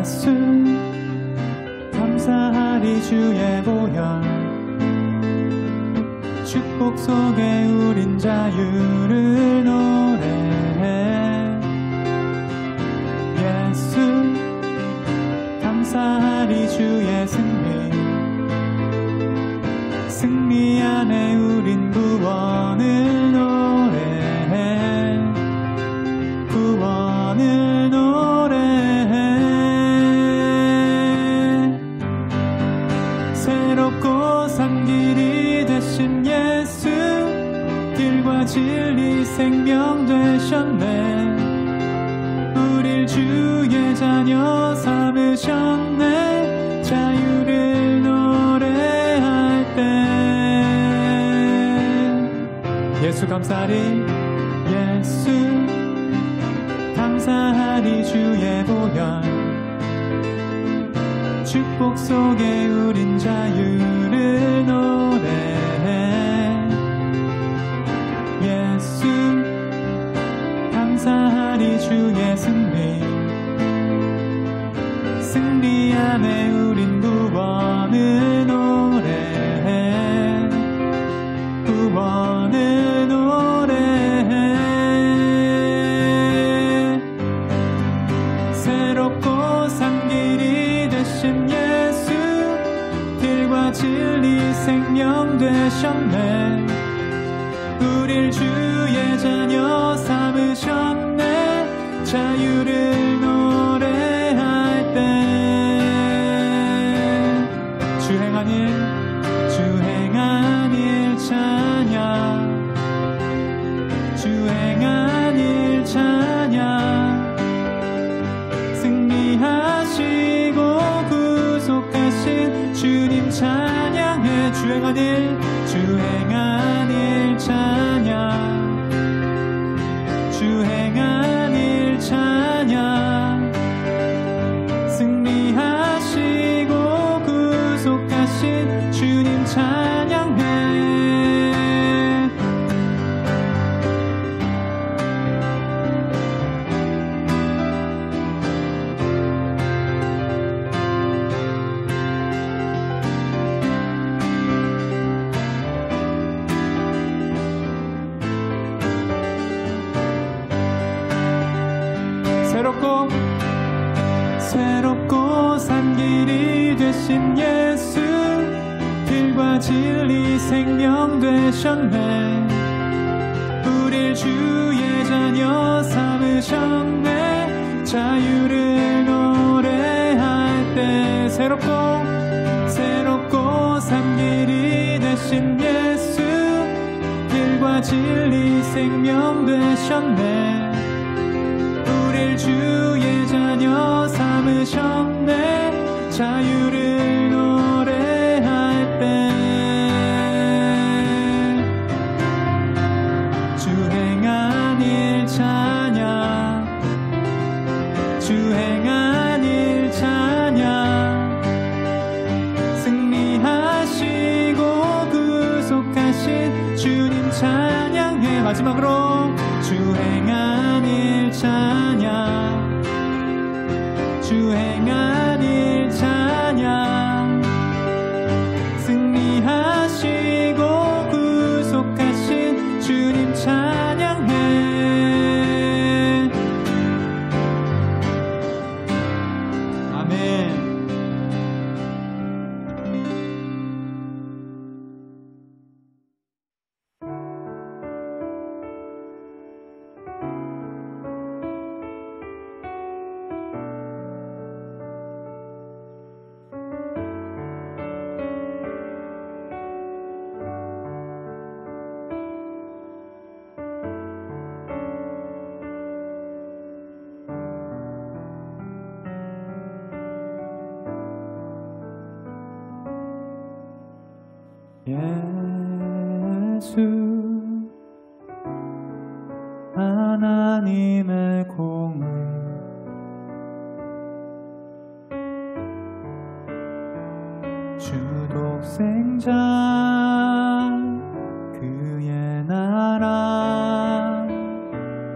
예수 감사하리 주의 보혈 축복 속에 우린 자유를 노래해 예수 감사하리 주의 승리 안에 우린 구원을 노래해 구원을 노래해 새롭고 산 길이 되신 예수 길과 진리 생명 되셨네 우릴 주의 자녀 삼으셨네 자유를 노래할 때 예수 감사하리 예수 감사하리 주의 보혈 축복 속에 우린 자유를 노래해 예수 감사하리 주의 승리 안에 우린 구원을 노래해 구원을 노래해 새롭고 산 길이 되신 예수 길과 진리 생명 되셨네 우릴 주의 자녀 삼으셨네 자유를 노래할 때 주행한 일 찬양 주행한 일 찬양 승리하시고 구속하신 주님 찬양해 주행한 일 찬양 주행한 일 찬양 승리하시고 구속하신 주님 찬양해 새롭고 산 길이 되신 예수 길과 진리 생명 되셨네 우릴 주의 자녀 삼으셨네 자유를 노래할 때 새롭고 산 길이 되신 예수 길과 진리 생명 되셨네 우릴 주의 자녀 삼으셨네 자유를 노래할 때 주행한 일 찬양 주행한 일 찬양 승리하시고 구속하신 주님 찬양해 마지막으로 주행한 일 찬양 주행한 일 찬양 승리하시고 구속하신 주님 찬양해 아멘. 예수 하나님의 공의 주독생자 그의 나라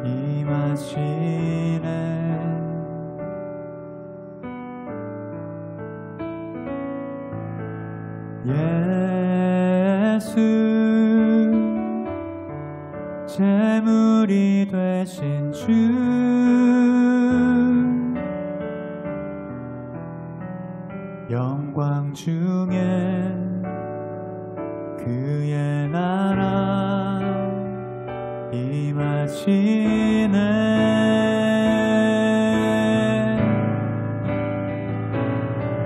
임하시네 영광 중에 그의 나라 임하시네.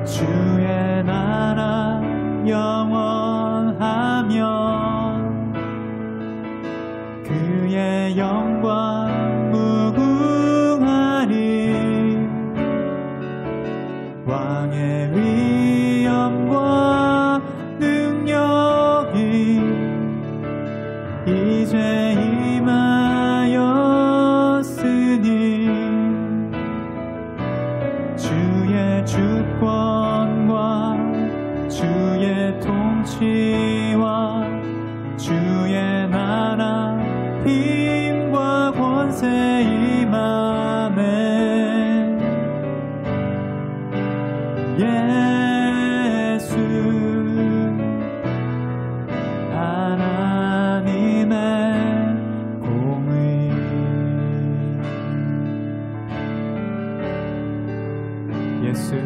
주의 나라 영원하며 그의 영광 무궁하리. 왕의 위엄과 능력이 이제 임하였으니 주의 주권과 주의 통치와 주의 나라 힘과 권세 임하네. 예수 하나님의 공의. 예수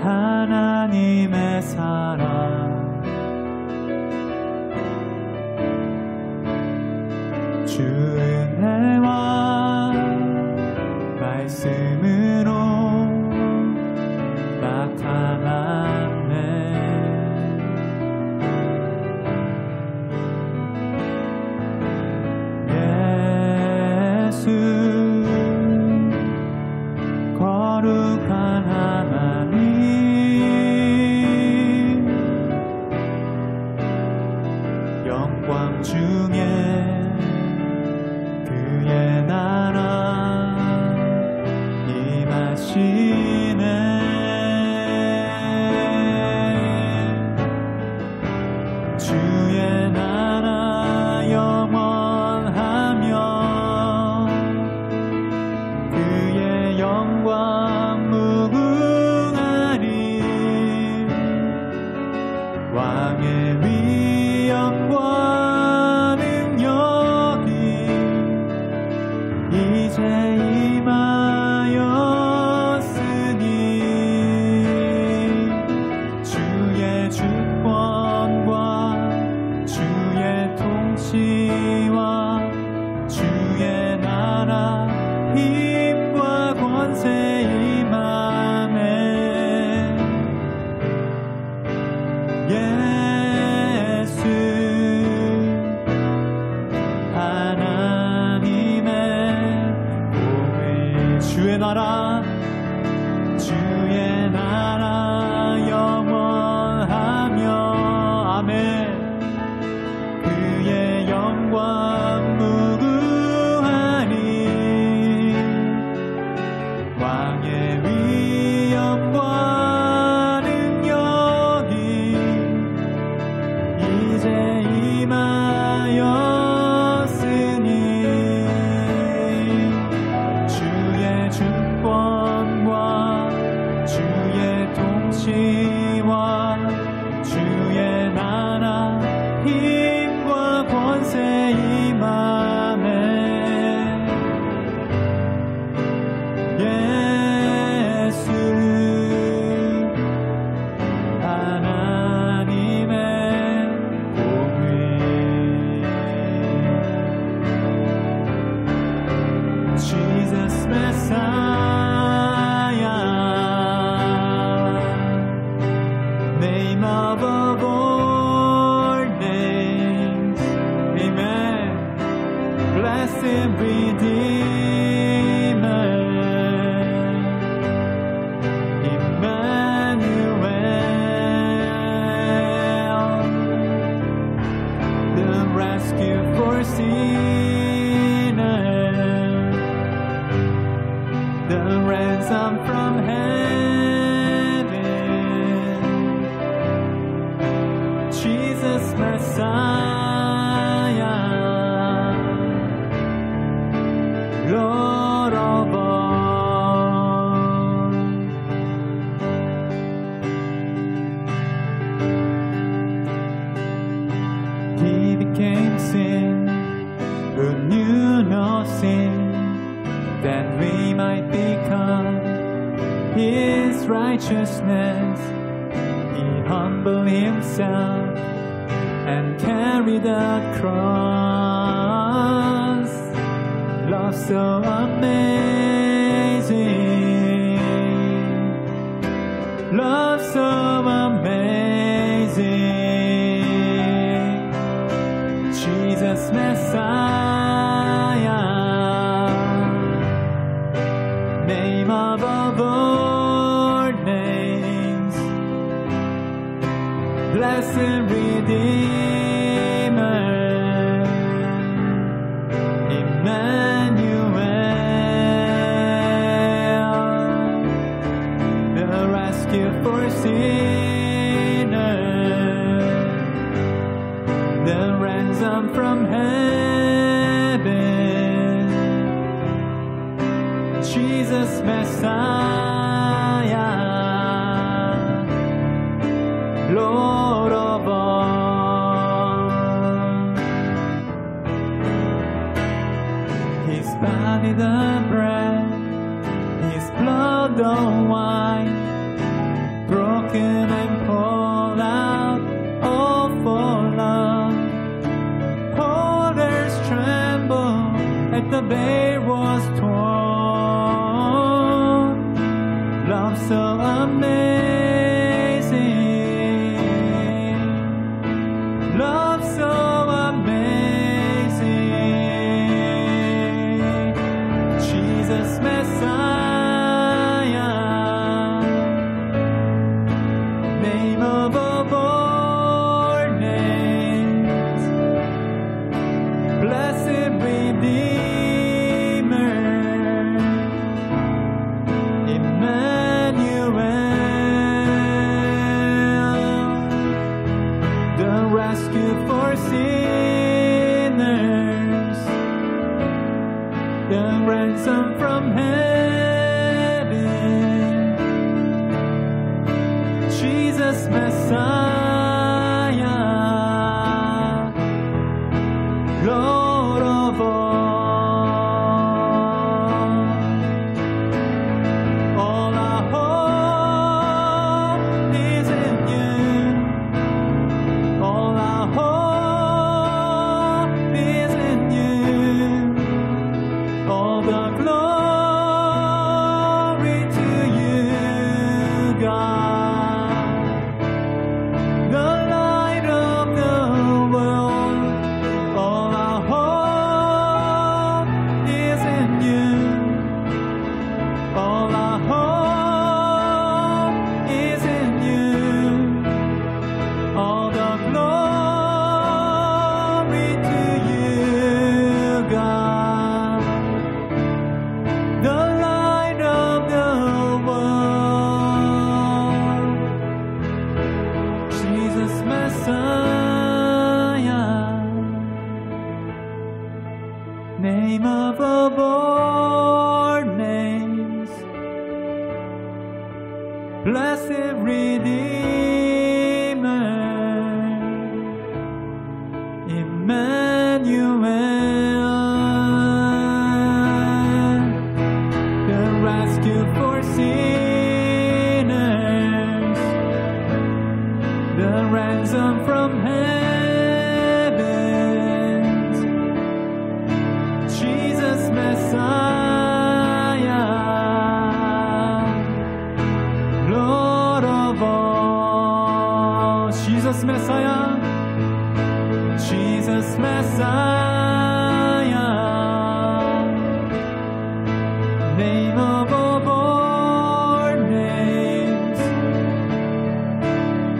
하나님의 사랑. 주 은혜와 말씀으로 나타났네. 예수 거룩한 하나님, 영광 중에 그의 나라 임하시네. 주의 나라 영원하며 그의 영광 무궁하리. 왕의 위엄과 능력이 이제 임하였으니 주의 주권과 주의 통치와 주의 나라 힘과 권세 임하네. 예수 하나님의 공의. 주의 나라 영원하며 아멘. 그의 영광 무궁하니 왕의 위엄과 능력이 이제 임하였으니 주의 주권과 주의 통치와 주의 나라 힘과 권세 임하네. 예수 하나님의 공의. Jesus Messiah, name above all names, amen. Blessed Redeemer, Emmanuel, the rescue for sinners, the ransom from heaven, Jesus Messiah, Lord of all. righteousness, He humbled Himself and carried the cross. Love so amazing, love so amazing, Jesus Messiah, name above all names, blessed Redeemer, Emmanuel, the rescue for sinners, the ransom from heaven, Jesus Messiah, Lord of all. His body the bread, His blood the wine, broken and poured out, all for love. Holders tremble at the veil was torn. Love so amazing, love so amazing, Jesus Messiah, name above all names, blessed Redeemer, Emmanuel, the rescue for sinners, the ransom from heaven, Jesus Messiah, Lord of all our hope is in you, all our hope is in you, all the glory to you, God, the light of the world. All our hope is in you, all our hope is in you, all the glory to you, God, the light of the world, Jesus Messiah, name above all names, blessed Redeemer, Emmanuel, the rescue for sinners, the ransom from heaven, Jesus Messiah, Lord of all. Jesus Messiah, Jesus Messiah, name above all names,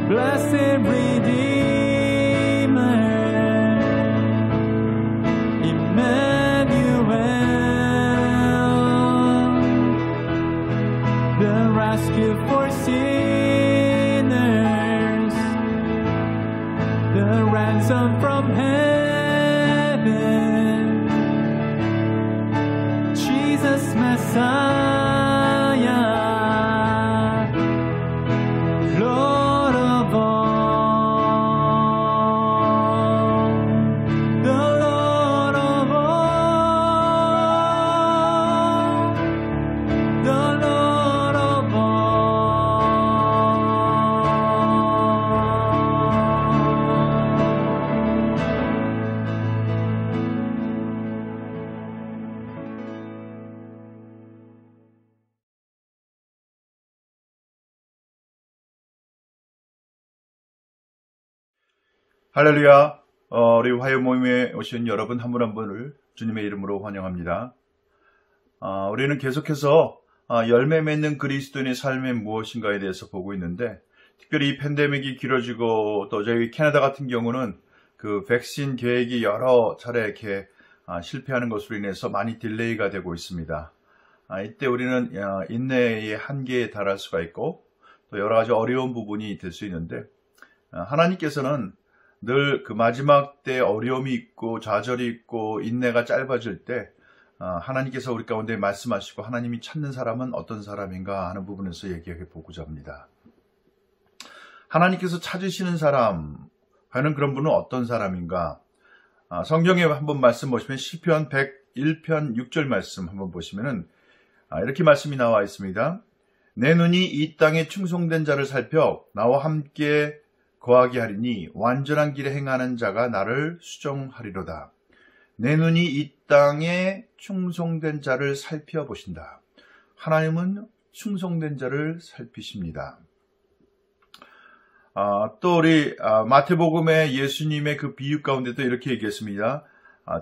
blessed Redeemer, Emmanuel, the rescue for sinners, the ransom from heaven, Jesus Messiah, Lord of all, the Lord of all, the Lord of all. 할렐루야. 우리 화요 모임에 오신 여러분 한 분 한 분을 주님의 이름으로 환영합니다. 우리는 계속해서 열매 맺는 그리스도인의 삶이 무엇인가에 대해서 보고 있는데, 특별히 이 팬데믹이 길어지고 또 저희 캐나다 같은 경우는 그 백신 계획이 여러 차례 이렇게 실패하는 것으로 인해서 많이 딜레이가 되고 있습니다. 이때 우리는 인내의 한계에 달할 수가 있고 또 여러 가지 어려운 부분이 될 수 있는데, 하나님께서는 늘 그 마지막 때 어려움이 있고 좌절이 있고 인내가 짧아질 때 하나님께서 우리 가운데 말씀하시고 하나님이 찾는 사람은 어떤 사람인가 하는 부분에서 얘기해 보고자 합니다. 하나님께서 찾으시는 사람, 과연 그런 분은 어떤 사람인가? 성경에 한번 말씀 보시면 시편 101편 6절 말씀 한번 보시면은 이렇게 말씀이 나와 있습니다. 내 눈이 이 땅에 충성된 자를 살펴 나와 함께 거하게 하리니 완전한 길에 행하는 자가 나를 수종하리로다. 내 눈이 이 땅에 충성된 자를 살펴보신다. 하나님은 충성된 자를 살피십니다. 또 우리 마태복음의 예수님의 그 비유 가운데도 이렇게 얘기했습니다.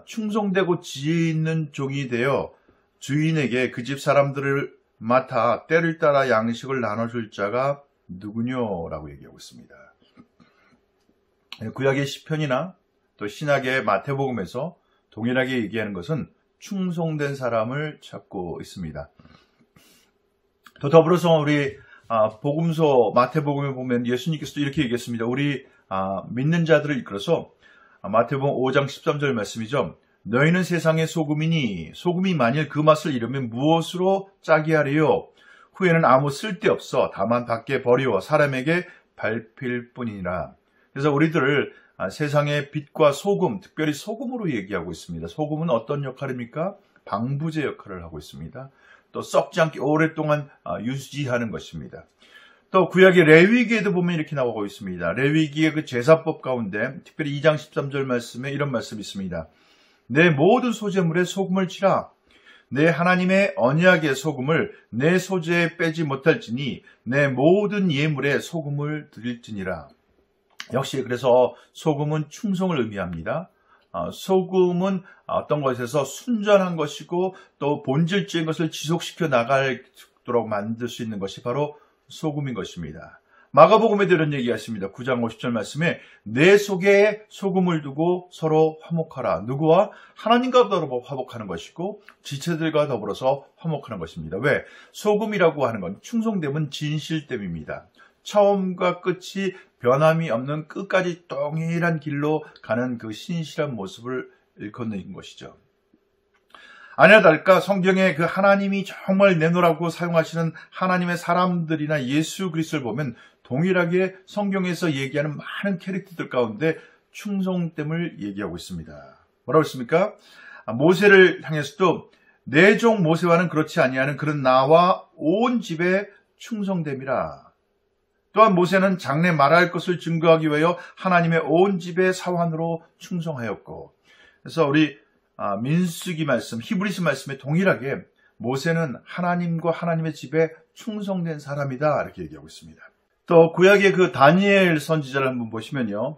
충성되고 지혜 있는 종이 되어 주인에게 그 집 사람들을 맡아 때를 따라 양식을 나눠줄 자가 누구뇨? 라고 얘기하고 있습니다. 구약의 시편이나 또 신약의 마태복음에서 동일하게 얘기하는 것은 충성된 사람을 찾고 있습니다. 또 더불어서 우리 복음서 마태복음에 보면 예수님께서도 이렇게 얘기했습니다. 우리 믿는 자들을 이끌어서 마태복음 5장 13절 말씀이죠. 너희는 세상의 소금이니 소금이 만일 그 맛을 잃으면 무엇으로 짜게 하리요? 후에는 아무 쓸데없어 다만 밖에 버리워 사람에게 밟힐 뿐이니라. 그래서 우리들을 세상의 빛과 소금, 특별히 소금으로 얘기하고 있습니다. 소금은 어떤 역할입니까? 방부제 역할을 하고 있습니다. 또 썩지 않게 오랫동안 유지하는 것입니다. 또 구약의 레위기에도 보면 이렇게 나오고 있습니다. 레위기의 그 제사법 가운데 특별히 2장 13절 말씀에 이런 말씀이 있습니다. 내 모든 소재물에 소금을 치라. 내 하나님의 언약의 소금을 내 소재에 빼지 못할지니 내 모든 예물에 소금을 드릴지니라. 역시 그래서 소금은 충성을 의미합니다. 소금은 어떤 것에서 순전한 것이고 또 본질적인 것을 지속시켜 나가도록 만들 수 있는 것이 바로 소금인 것입니다. 마가복음에도 이런 얘기하십니다. 9장 50절 말씀에 내 속에 소금을 두고 서로 화목하라. 누구와? 하나님과 더불어 화목하는 것이고 지체들과 더불어서 화목하는 것입니다. 왜? 소금이라고 하는 건 충성됨은 진실됨입니다. 처음과 끝이 변함이 없는 끝까지 동일한 길로 가는 그 신실한 모습을 일컫는 것이죠. 아니나 다를까 성경에 그 하나님이 정말 내놓으라고 사용하시는 하나님의 사람들이나 예수 그리스도를 보면 동일하게 성경에서 얘기하는 많은 캐릭터들 가운데 충성됨을 얘기하고 있습니다. 뭐라고 했습니까? 모세를 향해서도 내 종 모세와는 그렇지 아니하는 그런 나와 온 집에 충성됨이라. 또한 모세는 장래 말할 것을 증거하기 위하여 하나님의 온 집의 사환으로 충성하였고, 그래서 우리 민수기 말씀, 히브리서 말씀에 동일하게 모세는 하나님과 하나님의 집에 충성된 사람이다 이렇게 얘기하고 있습니다. 또 구약의 그 다니엘 선지자를 한번 보시면요,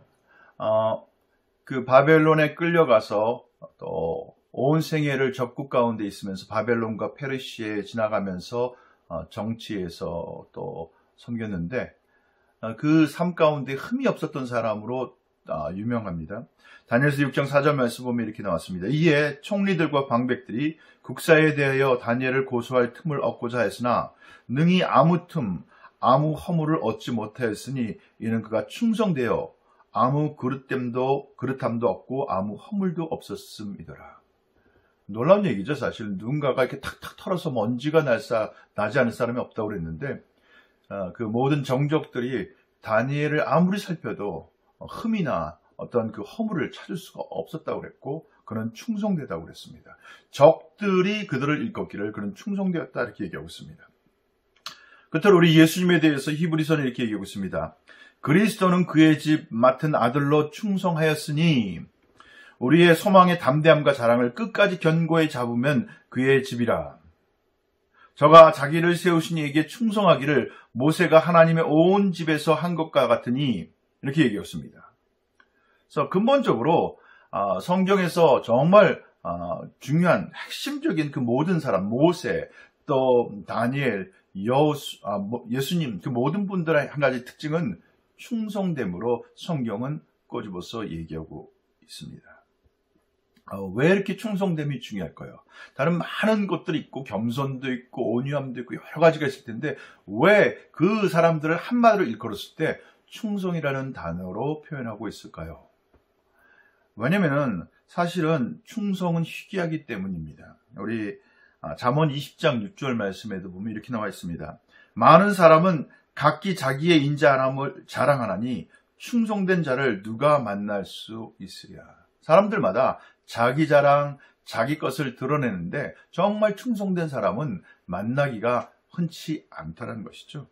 그 바벨론에 끌려가서 또 온 생애를 적국 가운데 있으면서 바벨론과 페르시아에 지나가면서 정치에서 또 섬겼는데 그 삶 가운데 흠이 없었던 사람으로 유명합니다. 다니엘서 6장 4절 말씀 보면 이렇게 나왔습니다. 이에 총리들과 방백들이 국사에 대하여 다니엘을 고소할 틈을 얻고자 했으나 능히 아무 틈, 아무 허물을 얻지 못하였으니 이는 그가 충성되어 아무 그릇함도 없고 아무 허물도 없었음이더라. 놀라운 얘기죠. 사실 누군가가 이렇게 탁탁 털어서 먼지가 나지 않을 사람이 없다고 그랬는데 그 모든 정적들이 다니엘을 아무리 살펴도 흠이나 어떤 그 허물을 찾을 수가 없었다고 그랬고 그는 충성되다고 그랬습니다. 적들이 그들을 일컫기를 그는 충성되었다 이렇게 얘기하고 있습니다. 끝으로 우리 예수님에 대해서 히브리서는 이렇게 얘기하고 있습니다. 그리스도는 그의 집 맡은 아들로 충성하였으니 우리의 소망의 담대함과 자랑을 끝까지 견고히 잡으면 그의 집이라. 저가 자기를 세우신 이에게 충성하기를 모세가 하나님의 온 집에서 한 것과 같으니 이렇게 얘기했습니다. 그래서 근본적으로 성경에서 정말 중요한 핵심적인 그 모든 사람, 모세, 또 다니엘, 예수님, 그 모든 분들의 한 가지 특징은 충성됨으로 성경은 꼬집어서 얘기하고 있습니다. 왜 이렇게 충성됨이 중요할까요? 다른 많은 것들이 있고 겸손도 있고 온유함도 있고 여러 가지가 있을 텐데 왜 그 사람들을 한마디로 일컬었을 때 충성이라는 단어로 표현하고 있을까요? 왜냐면은 사실은 충성은 희귀하기 때문입니다. 우리 잠언 20장 6절 말씀에도 보면 이렇게 나와 있습니다. 많은 사람은 각기 자기의 인자함을 자랑하나니 충성된 자를 누가 만날 수 있으랴. 사람들마다 자기 자랑, 자기 것을 드러내는데 정말 충성된 사람은 만나기가 흔치 않다는 것이죠.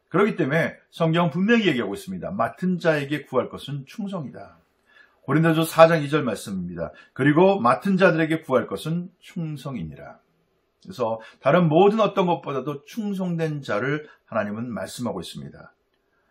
그렇기 때문에 성경은 분명히 얘기하고 있습니다. 맡은 자에게 구할 것은 충성이다. 고린도서 4장 2절 말씀입니다. 그리고 맡은 자들에게 구할 것은 충성이니라. 그래서 다른 모든 어떤 것보다도 충성된 자를 하나님은 말씀하고 있습니다.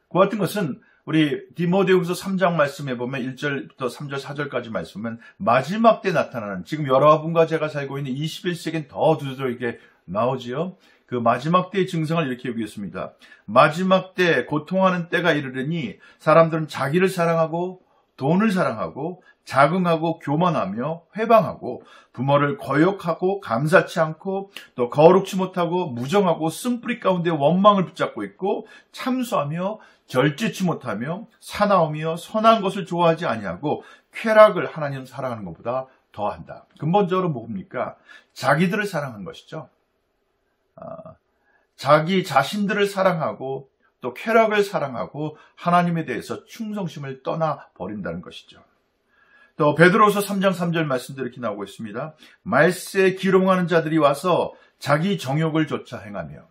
그와 같은 것은 우리 디모데후서 3장 말씀에 보면 1절부터 3절, 4절까지 말씀은 마지막 때 나타나는, 지금 여러분과 제가 살고 있는 21세기엔 더 두드러지게 나오지요. 그 마지막 때의 증상을 이렇게 얘기했습니다. 마지막 때 고통하는 때가 이르르니 사람들은 자기를 사랑하고 돈을 사랑하고 자긍하고 교만하며 회방하고 부모를 거역하고 감사치 않고 또 거룩치 못하고 무정하고 쓴뿌리 가운데 원망을 붙잡고 있고 참수하며 절제치 못하며 사나우며 선한 것을 좋아하지 아니하고 쾌락을 하나님 사랑하는 것보다 더한다. 근본적으로 뭡니까? 자기들을 사랑하는 것이죠. 자기 자신들을 사랑하고 또 쾌락을 사랑하고 하나님에 대해서 충성심을 떠나버린다는 것이죠. 또 베드로서 3장 3절 말씀도 이렇게 나오고 있습니다. 말세에 기롱하는 자들이 와서 자기 정욕을 좇아 행하며,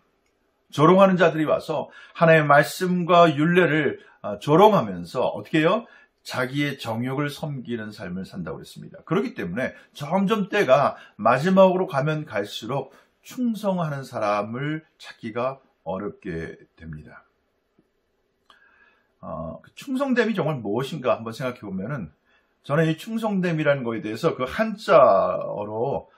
조롱하는 자들이 와서 하나님의 말씀과 율례를 조롱하면서 어떻게 해요? 자기의 정욕을 섬기는 삶을 산다고 했습니다. 그렇기 때문에 점점 때가 마지막으로 가면 갈수록 충성하는 사람을 찾기가 어렵게 됩니다. 충성됨이 정말 무엇인가 한번 생각해 보면은, 저는 이 충성됨이라는 것에 대해서 그 한자어로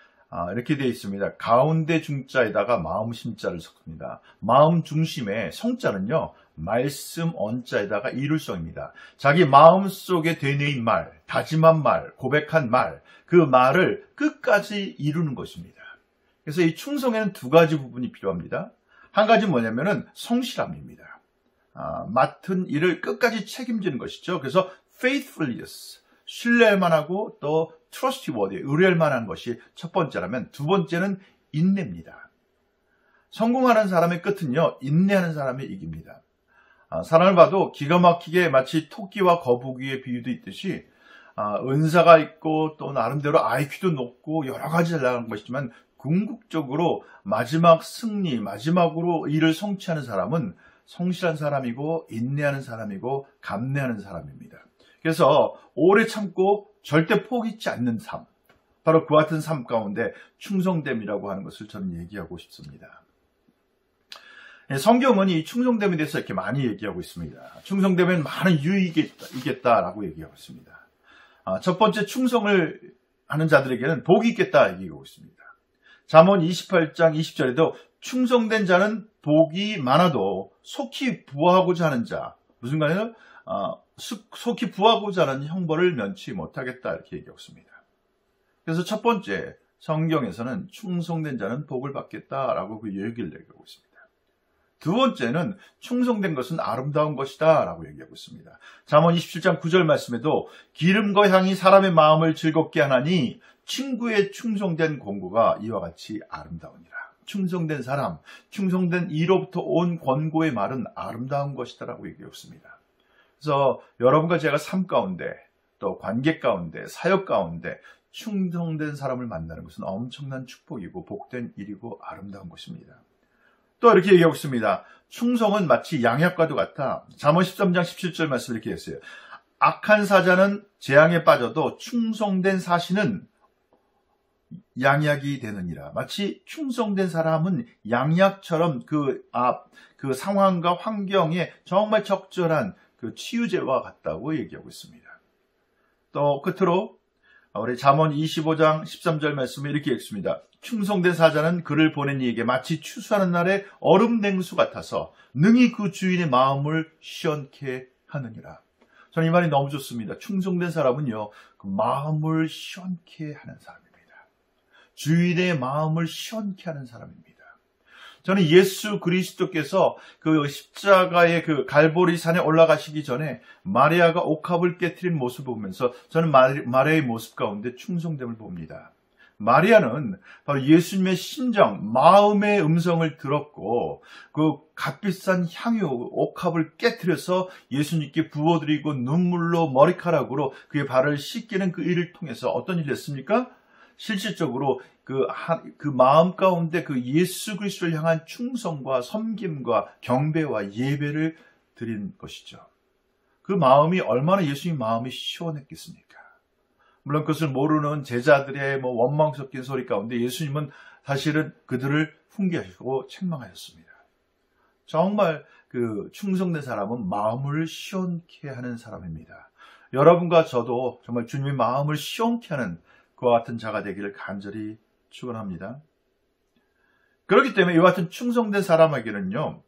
이렇게 되어 있습니다. 가운데 중자에다가 마음 심자를 섞습니다. 마음 중심의 성자는요, 말씀 언자에다가 이룰성입니다. 자기 마음 속에 되뇌인 말, 다짐한 말, 고백한 말, 그 말을 끝까지 이루는 것입니다. 그래서 이 충성에는 두 가지 부분이 필요합니다. 한 가지는 뭐냐면은 성실함입니다. 맡은 일을 끝까지 책임지는 것이죠. 그래서 faithfulness, 신뢰할 만하고 또 trustworthy, 의뢰할 만한 것이 첫 번째라면, 두 번째는 인내입니다. 성공하는 사람의 끝은요, 인내하는 사람이 이깁니다. 사람을 봐도 기가 막히게 마치 토끼와 거북이의 비유도 있듯이 은사가 있고 또 나름대로 IQ도 높고 여러 가지 잘 나가는 것이지만 궁극적으로 마지막 승리, 마지막으로 일을 성취하는 사람은 성실한 사람이고 인내하는 사람이고 감내하는 사람입니다. 그래서 오래 참고 절대 포기치 않는 삶, 바로 그 같은 삶 가운데 충성됨이라고 하는 것을 저는 얘기하고 싶습니다. 성경은 이 충성됨에 대해서 이렇게 많이 얘기하고 있습니다. 충성되면 많은 유익이 있겠다라고 얘기하고 있습니다. 첫 번째, 충성을 하는 자들에게는 복이 있겠다 얘기하고 있습니다. 잠언 28장 20절에도 충성된 자는 복이 많아도 속히 부하고자 하는 자, 무슨 말이에요? 속히 부하고자 하는 형벌을 면치 못하겠다 이렇게 얘기하고 있습니다. 그래서 첫 번째, 성경에서는 충성된 자는 복을 받겠다라고 그 얘기를 얘기하고 있습니다. 두 번째는 충성된 것은 아름다운 것이다 라고 얘기하고 있습니다. 잠언 27장 9절 말씀에도 기름과 향이 사람의 마음을 즐겁게 하나니 친구의 충성된 권고가 이와 같이 아름다우니라. 충성된 사람, 충성된 이로부터 온 권고의 말은 아름다운 것이다 라고 얘기하고 있습니다. 그래서 여러분과 제가 삶 가운데 또 관계 가운데 사역 가운데 충성된 사람을 만나는 것은 엄청난 축복이고 복된 일이고 아름다운 것입니다. 또 이렇게 얘기하고 있습니다. 충성은 마치 양약과도 같아. 잠언 13장 17절 말씀 이렇게 했어요. 악한 사자는 재앙에 빠져도 충성된 사신은 양약이 되느니라. 마치 충성된 사람은 양약처럼 그 상황과 환경에 정말 적절한 그 치유제와 같다고 얘기하고 있습니다. 또 끝으로 우리 잠언 25장 13절 말씀에 이렇게 읽습니다. 충성된 사자는 그를 보낸 이에게 마치 추수하는 날에 얼음 냉수 같아서 능히 그 주인의 마음을 시원케 하느니라. 저는 이 말이 너무 좋습니다. 충성된 사람은요, 그 마음을 시원케 하는 사람입니다. 주인의 마음을 시원케 하는 사람입니다. 저는 예수 그리스도께서 그 십자가의 그 갈보리 산에 올라가시기 전에 마리아가 옥합을 깨트린 모습을 보면서 저는 마리아의 모습 가운데 충성됨을 봅니다. 마리아는 바로 예수님의 심정, 마음의 음성을 들었고 그 값비싼 향유 옥합을 깨트려서 예수님께 부어드리고 눈물로 머리카락으로 그의 발을 씻기는 그 일을 통해서 어떤 일을 했습니까? 실질적으로 그 마음 가운데 그 예수 그리스도를 향한 충성과 섬김과 경배와 예배를 드린 것이죠. 그 마음이 얼마나 예수님 마음이 시원했겠습니까? 물론 그것을 모르는 제자들의 원망 섞인 소리 가운데 예수님은 사실은 그들을 훈계하시고 책망하셨습니다. 정말 그 충성된 사람은 마음을 시원케 하는 사람입니다. 여러분과 저도 정말 주님의 마음을 시원케 하는 그와 같은 자가 되기를 간절히 축원합니다. 그렇기 때문에 이와 같은 충성된 사람에게는요,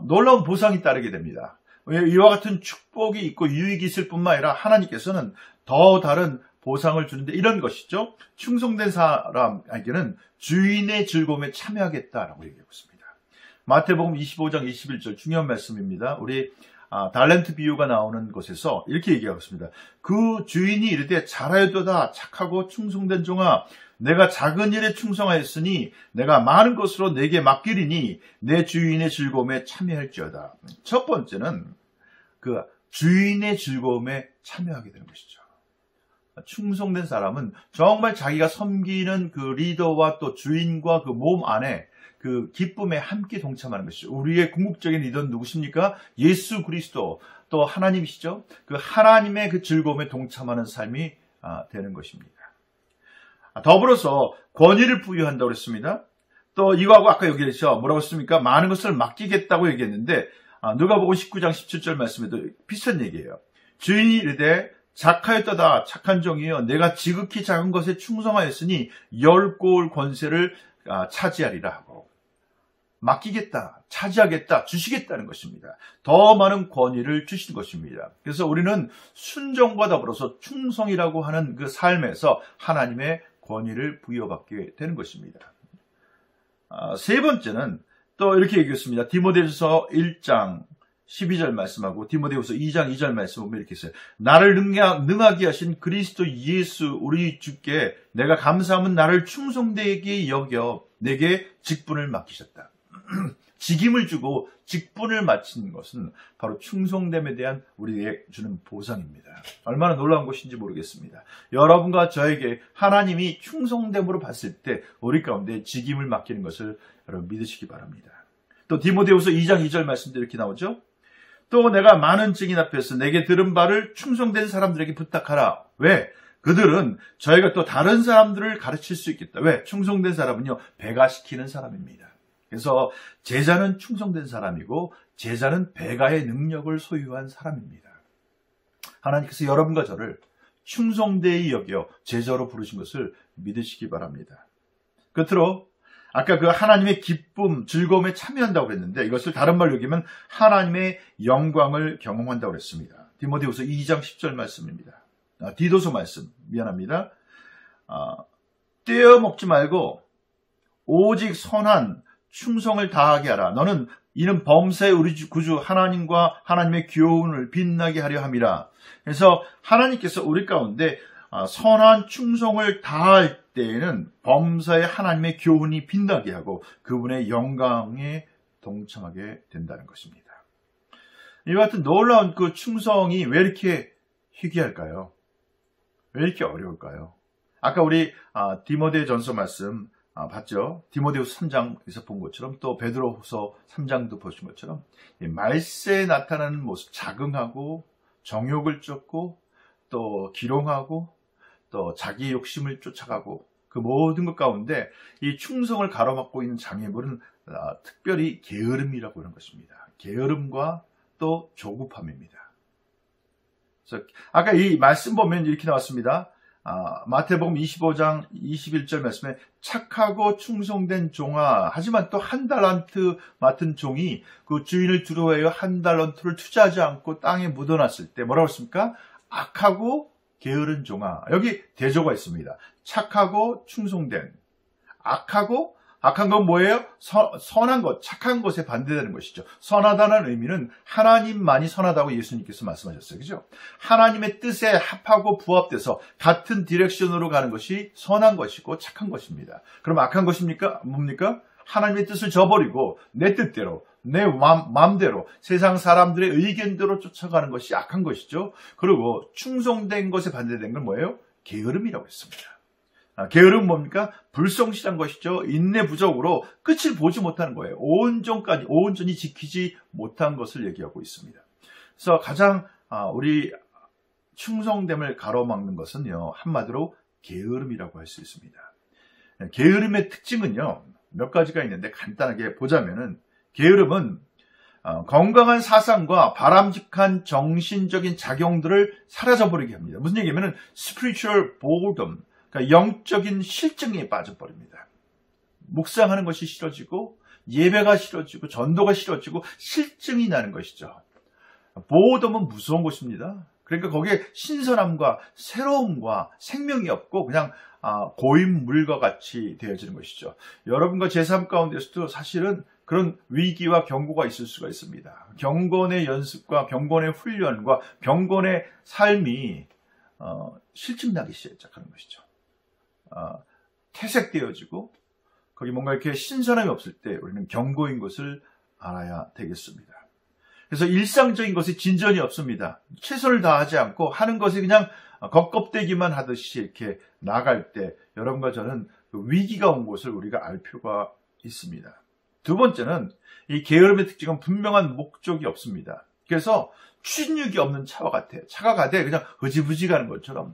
놀라운 보상이 따르게 됩니다. 이와 같은 축복이 있고 유익이 있을 뿐만 아니라 하나님께서는 더 다른 보상을 주는데 이런 것이죠. 충성된 사람에게는 주인의 즐거움에 참여하겠다라고 얘기하고 있습니다. 마태복음 25장 21절 중요한 말씀입니다. 우리 달란트 비유가 나오는 곳에서 이렇게 얘기하고 있습니다. 그 주인이 이르되 잘하였도다 착하고 충성된 종아 내가 작은 일에 충성하였으니 내가 많은 것으로 내게 맡기리니 내 주인의 즐거움에 참여할지어다. 첫 번째는 그 주인의 즐거움에 참여하게 되는 것이죠. 충성된 사람은 정말 자기가 섬기는 그 리더와 또 주인과 그 몸 안에 그 기쁨에 함께 동참하는 것이죠. 우리의 궁극적인 리더는 누구십니까? 예수 그리스도 또 하나님이시죠. 그 하나님의 그 즐거움에 동참하는 삶이 되는 것입니다. 더불어서 권위를 부여한다고 했습니다. 또 이거하고 아까 얘기했죠. 뭐라고 했습니까? 많은 것을 맡기겠다고 얘기했는데 누가복음 19장 17절 말씀에도 비슷한 얘기예요. 주인이 이르되 작하였도다 착한 종이여 내가 지극히 작은 것에 충성하였으니 10고을 권세를 차지하리라 하고 맡기겠다, 차지하겠다, 주시겠다는 것입니다. 더 많은 권위를 주시는 것입니다. 그래서 우리는 순종과 더불어서 충성이라고 하는 그 삶에서 하나님의 권위를 부여받게 되는 것입니다. 세 번째는 또 이렇게 얘기했습니다. 디모데후서 1장 12절 말씀하고 디모데후서 2장 2절 말씀 보면 이렇게 했어요. 나를 능하게 하신 그리스도 예수 우리 주께 내가 감사함은 나를 충성되게 여겨 내게 직분을 맡기셨다. 직임을 주고 직분을 맡기는 것은 바로 충성됨에 대한 우리에게 주는 보상입니다. 얼마나 놀라운 것인지 모르겠습니다. 여러분과 저에게 하나님이 충성됨으로 봤을 때 우리 가운데 직임을 맡기는 것을 여러분 믿으시기 바랍니다. 또 디모데후서 2장 2절 말씀도 이렇게 나오죠. 또 내가 많은 증인 앞에서 내게 들은 바를 충성된 사람들에게 부탁하라. 왜? 그들은 저희가 또 다른 사람들을 가르칠 수 있겠다. 왜? 충성된 사람은요, 배가시키는 사람입니다. 그래서 제자는 충성된 사람이고 제자는 배가의 능력을 소유한 사람입니다. 하나님께서 여러분과 저를 충성되이 여겨 제자로 부르신 것을 믿으시기 바랍니다. 끝으로 아까 그 하나님의 기쁨, 즐거움에 참여한다고 했는데 이것을 다른 말로 여기면 하나님의 영광을 경험한다고 했습니다. 디모데후서 2장 10절 말씀입니다. 디도서 말씀, 미안합니다. 떼어먹지 말고 오직 선한 충성을 다하게 하라. 너는 이는 범사의 우리 구주 하나님과 하나님의 교훈을 빛나게 하려 함이라. 그래서 하나님께서 우리 가운데 선한 충성을 다할 때에는 범사의 하나님의 교훈이 빛나게 하고 그분의 영광에 동참하게 된다는 것입니다. 이와 같은 놀라운 그 충성이 왜 이렇게 희귀할까요? 왜 이렇게 어려울까요? 아까 우리 디모데전서 말씀 봤죠? 디모데후서 3장에서 본 것처럼 또 베드로후서 3장도 보신 것처럼 말세에 나타나는 모습, 자긍하고 정욕을 쫓고 또 기롱하고 또 자기 욕심을 쫓아가고 그 모든 것 가운데 이 충성을 가로막고 있는 장애물은 특별히 게으름이라고 하는 것입니다. 게으름과 또 조급함입니다. 그래서 아까 이 말씀 보면 이렇게 나왔습니다. 마태복음 25장 21절 말씀에 착하고 충성된 종아, 하지만 또 한 달란트 맡은 종이 그 주인을 두려워하여 한 달란트를 투자하지 않고 땅에 묻어놨을 때 뭐라고 했습니까? 악하고 게으른 종아. 여기 대조가 있습니다. 착하고 충성된, 악한 건 뭐예요? 선한 것, 착한 것에 반대되는 것이죠. 선하다는 의미는 하나님만이 선하다고 예수님께서 말씀하셨어요. 그죠? 하나님의 뜻에 합하고 부합돼서 같은 디렉션으로 가는 것이 선한 것이고 착한 것입니다. 그럼 악한 것입니까? 뭡니까? 하나님의 뜻을 저버리고 내 뜻대로, 내 마음대로, 세상 사람들의 의견대로 쫓아가는 것이 악한 것이죠. 그리고 충성된 것에 반대된 건 뭐예요? 게으름이라고 했습니다. 게으름은 뭡니까? 불성실한 것이죠. 인내 부족으로 끝을 보지 못하는 거예요. 온전히 지키지 못한 것을 얘기하고 있습니다. 그래서 가장 우리 충성됨을 가로막는 것은요, 한마디로 게으름이라고 할 수 있습니다. 게으름의 특징은요, 몇 가지가 있는데 간단하게 보자면은, 게으름은 건강한 사상과 바람직한 정신적인 작용들을 사라져버리게 합니다. 무슨 얘기냐면은 spiritual boredom, 그러니까 영적인 실증에 빠져버립니다. 묵상하는 것이 싫어지고 예배가 싫어지고 전도가 싫어지고 실증이 나는 것이죠. 보호덤은 무서운 것입니다. 그러니까 거기에 신선함과 새로움과 생명이 없고 그냥 고인물과 같이 되어지는 것이죠. 여러분과 제 삶 가운데서도 사실은 그런 위기와 경고가 있을 수가 있습니다. 경건의 연습과 경건의 훈련과 경건의 삶이 실증나기 시작하는 것이죠. 퇴색되어지고 거기 뭔가 이렇게 신선함이 없을 때 우리는 경고인 것을 알아야 되겠습니다. 그래서 일상적인 것에 진전이 없습니다. 최선을 다하지 않고 하는 것이 그냥 겉껍데기만 하듯이 이렇게 나갈 때 여러분과 저는 위기가 온 것을 우리가 알 필요가 있습니다. 두 번째는 이 게으름의 특징은 분명한 목적이 없습니다. 그래서 추진력이 없는 차와 같아요. 차가 가되 그냥 흐지부지 가는 것처럼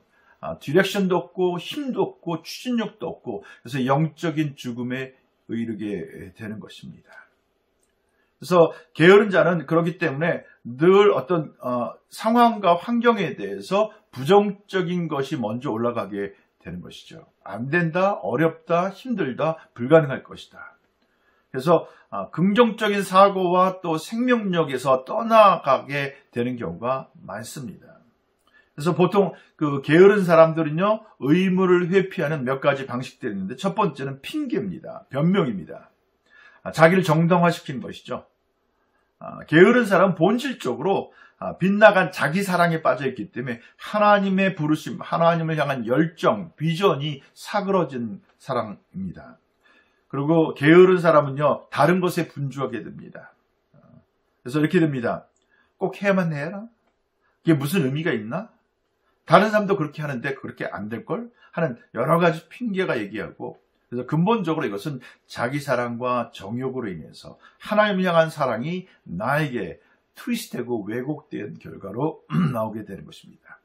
디렉션도 없고 힘도 없고 추진력도 없고 그래서 영적인 죽음에 이르게 되는 것입니다. 그래서 게으른 자는 그렇기 때문에 늘 어떤 상황과 환경에 대해서 부정적인 것이 먼저 올라가게 되는 것이죠. 안 된다, 어렵다, 힘들다, 불가능할 것이다. 그래서 긍정적인 사고와 또 생명력에서 떠나가게 되는 경우가 많습니다. 그래서 보통 그 게으른 사람들은요, 의무를 회피하는 몇 가지 방식들이 있는데 첫 번째는 핑계입니다. 변명입니다. 자기를 정당화시키는 것이죠. 게으른 사람은 본질적으로 빗나간 자기 사랑에 빠져있기 때문에 하나님의 부르심, 하나님을 향한 열정, 비전이 사그러진 사람입니다. 그리고 게으른 사람은요, 다른 것에 분주하게 됩니다. 그래서 이렇게 됩니다. 꼭 해야만 해라? 그게 무슨 의미가 있나? 다른 사람도 그렇게 하는데 그렇게 안 될걸? 하는 여러 가지 핑계가 얘기하고, 그래서 근본적으로 이것은 자기 사랑과 정욕으로 인해서 하나님을 향한 사랑이 나에게 트위스트되고 왜곡된 결과로 나오게 되는 것입니다.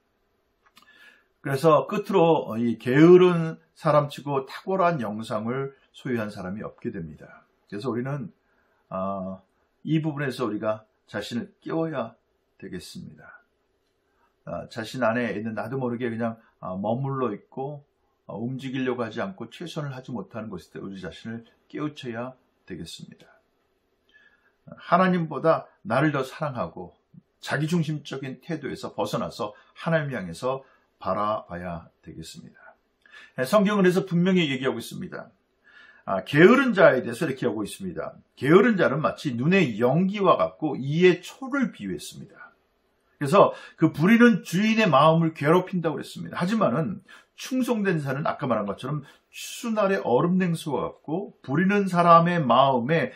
그래서 끝으로 이 게으른 사람치고 탁월한 영상을 소유한 사람이 없게 됩니다. 그래서 우리는 이 부분에서 우리가 자신을 깨워야 되겠습니다. 자신 안에 있는 나도 모르게 그냥 머물러 있고 움직이려고 하지 않고 최선을 하지 못하는 것일 때 우리 자신을 깨우쳐야 되겠습니다. 하나님보다 나를 더 사랑하고 자기중심적인 태도에서 벗어나서 하나님 향해서 바라봐야 되겠습니다. 성경은 그래서 분명히 얘기하고 있습니다. 게으른 자에 대해서 이렇게 하고 있습니다. 게으른 자는 마치 눈의 연기와 같고 이의 초를 비유했습니다. 그래서 그 부리는 주인의 마음을 괴롭힌다고 했습니다. 하지만은 충성된 자는 아까 말한 것처럼 추수날의 얼음 냉수와 같고 부리는 사람의 마음에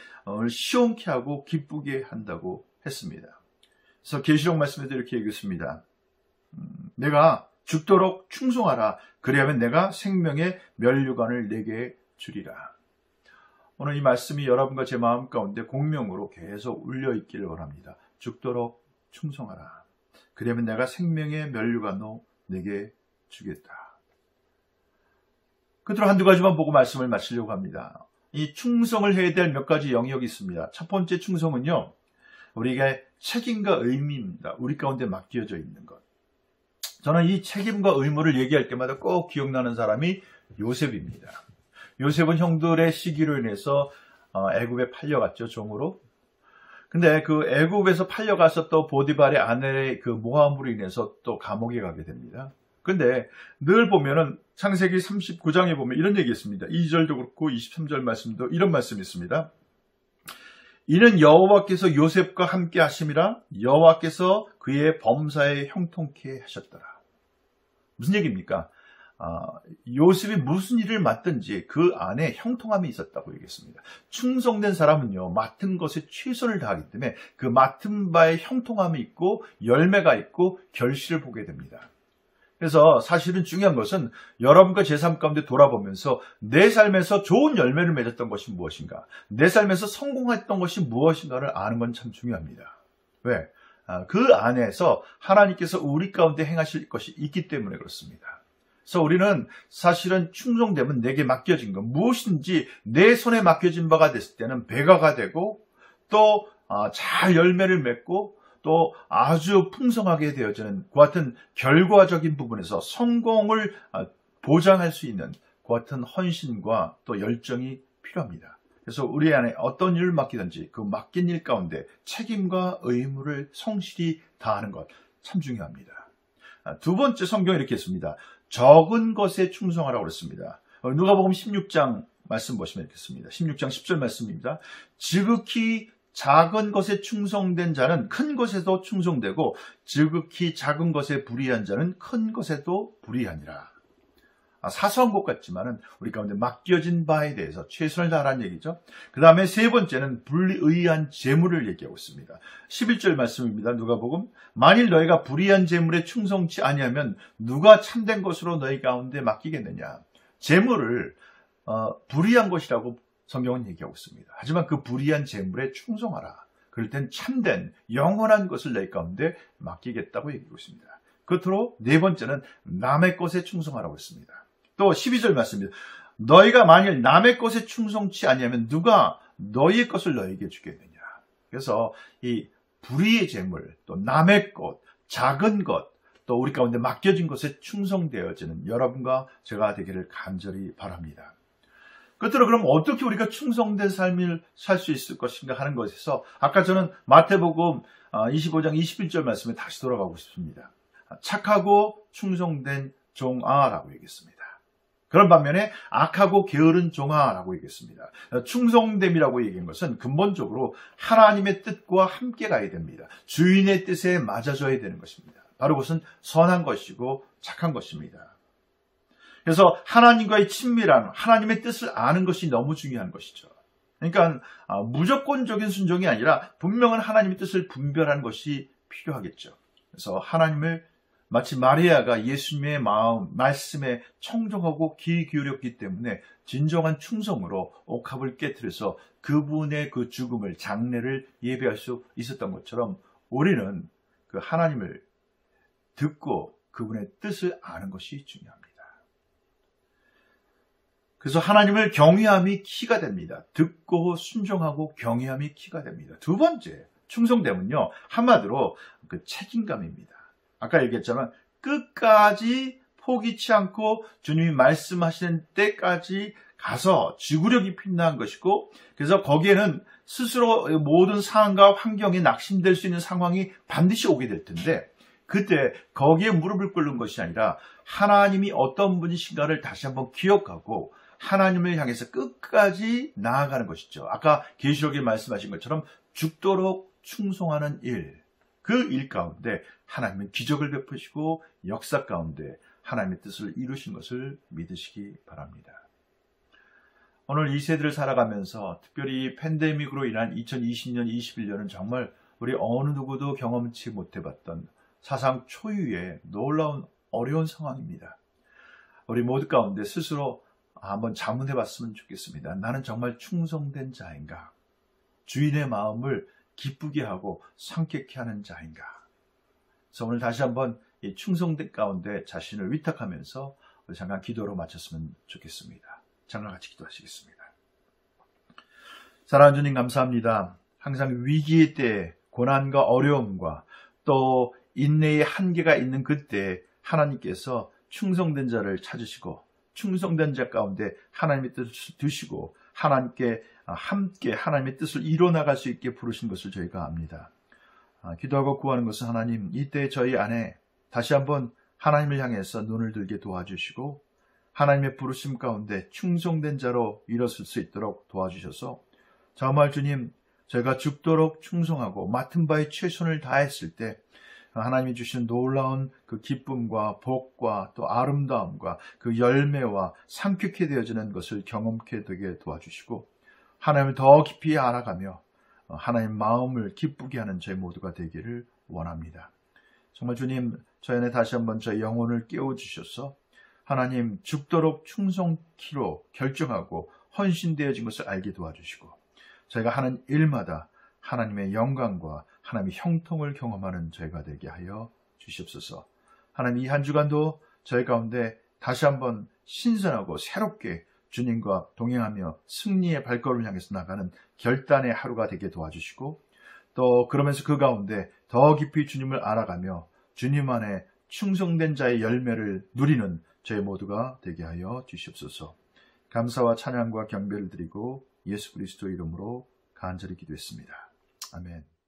시원케 하고 기쁘게 한다고 했습니다. 그래서 계시록 말씀에도 이렇게 얘기했습니다. 내가 죽도록 충성하라. 그리하면 내가 생명의 면류관을 내게 주리라. 오늘 이 말씀이 여러분과 제 마음 가운데 공명으로 계속 울려 있기를 원합니다. 죽도록 충성하라. 그러면 내가 생명의 면류관도 내게 주겠다. 끝으로 한두 가지만 보고 말씀을 마치려고 합니다. 이 충성을 해야 될 몇 가지 영역이 있습니다. 첫 번째 충성은요, 우리에게 책임과 의미입니다. 우리 가운데 맡겨져 있는 것. 저는 이 책임과 의무를 얘기할 때마다 꼭 기억나는 사람이 요셉입니다. 요셉은 형들의 시기로 인해서 애굽에 팔려갔죠, 종으로. 근데 그 애굽에서 팔려가서 또 보디발의 아내의 그 모함으로 인해서 또 감옥에 가게 됩니다. 근데 늘 보면은 창세기 39장에 보면 이런 얘기 있습니다. 2절도 그렇고 23절 말씀도 이런 말씀이 있습니다. 이는 여호와께서 요셉과 함께 하심이라 여호와께서 그의 범사에 형통케 하셨더라. 무슨 얘기입니까? 요셉이 무슨 일을 맡든지 그 안에 형통함이 있었다고 얘기했습니다. 충성된 사람은요, 맡은 것에 최선을 다하기 때문에 그 맡은 바에 형통함이 있고 열매가 있고 결실을 보게 됩니다. 그래서 사실은 중요한 것은 여러분과 제 삶 가운데 돌아보면서 내 삶에서 좋은 열매를 맺었던 것이 무엇인가, 내 삶에서 성공했던 것이 무엇인가를 아는 건 참 중요합니다. 왜? 그 안에서 하나님께서 우리 가운데 행하실 것이 있기 때문에 그렇습니다. 그래서 우리는 사실은 충성되면 내게 맡겨진 것, 무엇인지 내 손에 맡겨진 바가 됐을 때는 배가가 되고 또 잘 열매를 맺고 또 아주 풍성하게 되어지는 그 같은 결과적인 부분에서 성공을 보장할 수 있는 그 같은 헌신과 또 열정이 필요합니다. 그래서 우리 안에 어떤 일을 맡기든지 그 맡긴 일 가운데 책임과 의무를 성실히 다하는 것 참 중요합니다. 두 번째 성경에 이렇게 했습니다. 적은 것에 충성하라고 그랬습니다. 누가복음 16장 말씀 보시면 이렇게 했습니다. 16장 10절 말씀입니다. 지극히 작은 것에 충성된 자는 큰 것에도 충성되고 지극히 작은 것에 불의한 자는 큰 것에도 불의하니라. 사소한 것 같지만은 우리 가운데 맡겨진 바에 대해서 최선을 다하라는 얘기죠. 그 다음에 세 번째는 불의한 재물을 얘기하고 있습니다. 11절 말씀입니다. 누가복음. 만일 너희가 불의한 재물에 충성치 아니하면 누가 참된 것으로 너희 가운데 맡기겠느냐. 재물을 불의한 것이라고 성경은 얘기하고 있습니다. 하지만 그 불의한 재물에 충성하라. 그럴 땐 참된 영원한 것을 너희 가운데 맡기겠다고 얘기하고 있습니다. 끝으로 네 번째는 남의 것에 충성하라고 했습니다. 또 12절 말씀입니다. 너희가 만일 남의 것에 충성치 아니하면 누가 너희의 것을 너희에게 주겠느냐. 그래서 이 불의의 재물, 또 남의 것, 작은 것, 또 우리 가운데 맡겨진 것에 충성되어지는 여러분과 제가 되기를 간절히 바랍니다. 끝으로 그럼 어떻게 우리가 충성된 삶을 살 수 있을 것인가 하는 것에서 아까 저는 마태복음 25장 21절 말씀에 다시 돌아가고 싶습니다. 착하고 충성된 종아라고 얘기했습니다. 그런 반면에 악하고 게으른 종아라고 얘기했습니다. 충성됨이라고 얘기한 것은 근본적으로 하나님의 뜻과 함께 가야 됩니다. 주인의 뜻에 맞아져야 되는 것입니다. 바로 그것은 선한 것이고 착한 것입니다. 그래서 하나님과의 친밀한 하나님의 뜻을 아는 것이 너무 중요한 것이죠. 그러니까 무조건적인 순종이 아니라 분명한 하나님의 뜻을 분별하는 것이 필요하겠죠. 그래서 하나님을 마치 마리아가 예수님의 말씀에 청정하고 귀 기울였기 때문에 진정한 충성으로 옥합을 깨트려서 그분의 그 죽음을, 장례를 예배할 수 있었던 것처럼 우리는 그 하나님을 듣고 그분의 뜻을 아는 것이 중요합니다. 그래서 하나님을 경외함이 키가 됩니다. 듣고 순종하고 경외함이 키가 됩니다. 두 번째, 충성됨은요, 한마디로 그 책임감입니다. 아까 얘기했지만 끝까지 포기치 않고 주님이 말씀하시는 때까지 가서 지구력이 필요한 것이고, 그래서 거기에는 스스로 모든 상황과 환경에 낙심될 수 있는 상황이 반드시 오게 될 텐데, 그때 거기에 무릎을 꿇는 것이 아니라 하나님이 어떤 분이신가를 다시 한번 기억하고 하나님을 향해서 끝까지 나아가는 것이죠. 아까 계시록에 말씀하신 것처럼 죽도록 충성하는 일, 그 일 가운데 하나님은 기적을 베푸시고 역사 가운데 하나님의 뜻을 이루신 것을 믿으시기 바랍니다. 오늘 이 세대를 살아가면서 특별히 팬데믹으로 인한 2020년, 21년은 정말 우리 어느 누구도 경험치 못해봤던 사상 초유의 놀라운 어려운 상황입니다. 우리 모두 가운데 스스로 한번 자문해봤으면 좋겠습니다. 나는 정말 충성된 자인가? 주인의 마음을 기쁘게 하고 상쾌케 하는 자인가? 그래서 오늘 다시 한번 이 충성된 가운데 자신을 위탁하면서 우리 잠깐 기도로 마쳤으면 좋겠습니다. 잠깐 같이 기도하시겠습니다. 사랑하는 주님 감사합니다. 항상 위기의 때 고난과 어려움과 또 인내의 한계가 있는 그때 하나님께서 충성된 자를 찾으시고 충성된 자 가운데 하나님의 뜻을 드시고 하나님께 함께 하나님의 뜻을 이뤄나갈 수 있게 부르신 것을 저희가 압니다. 기도하고 구하는 것은 하나님, 이때 저희 안에 다시 한번 하나님을 향해서 눈을 들게 도와주시고 하나님의 부르심 가운데 충성된 자로 일어설 수 있도록 도와주셔서 정말 주님, 저희가 죽도록 충성하고 맡은 바에 최선을 다했을 때 하나님이 주신 놀라운 그 기쁨과 복과 또 아름다움과 그 열매와 상쾌케 되어지는 것을 경험케 되게 도와주시고 하나님을 더 깊이 알아가며 하나님 마음을 기쁘게 하는 저희 모두가 되기를 원합니다. 정말 주님, 저희 안에 다시 한번 저희 영혼을 깨워주셔서 하나님 죽도록 충성키로 결정하고 헌신되어진 것을 알게 도와주시고 저희가 하는 일마다 하나님의 영광과 하나님의 형통을 경험하는 저희가 되게 하여 주시옵소서. 하나님, 이 한 주간도 저희 가운데 다시 한번 신선하고 새롭게 주님과 동행하며 승리의 발걸음을 향해서 나가는 결단의 하루가 되게 도와주시고 또 그러면서 그 가운데 더 깊이 주님을 알아가며 주님 안에 충성된 자의 열매를 누리는 저희 모두가 되게 하여 주시옵소서. 감사와 찬양과 경배를 드리고 예수 그리스도 이름으로 간절히 기도했습니다. 아멘.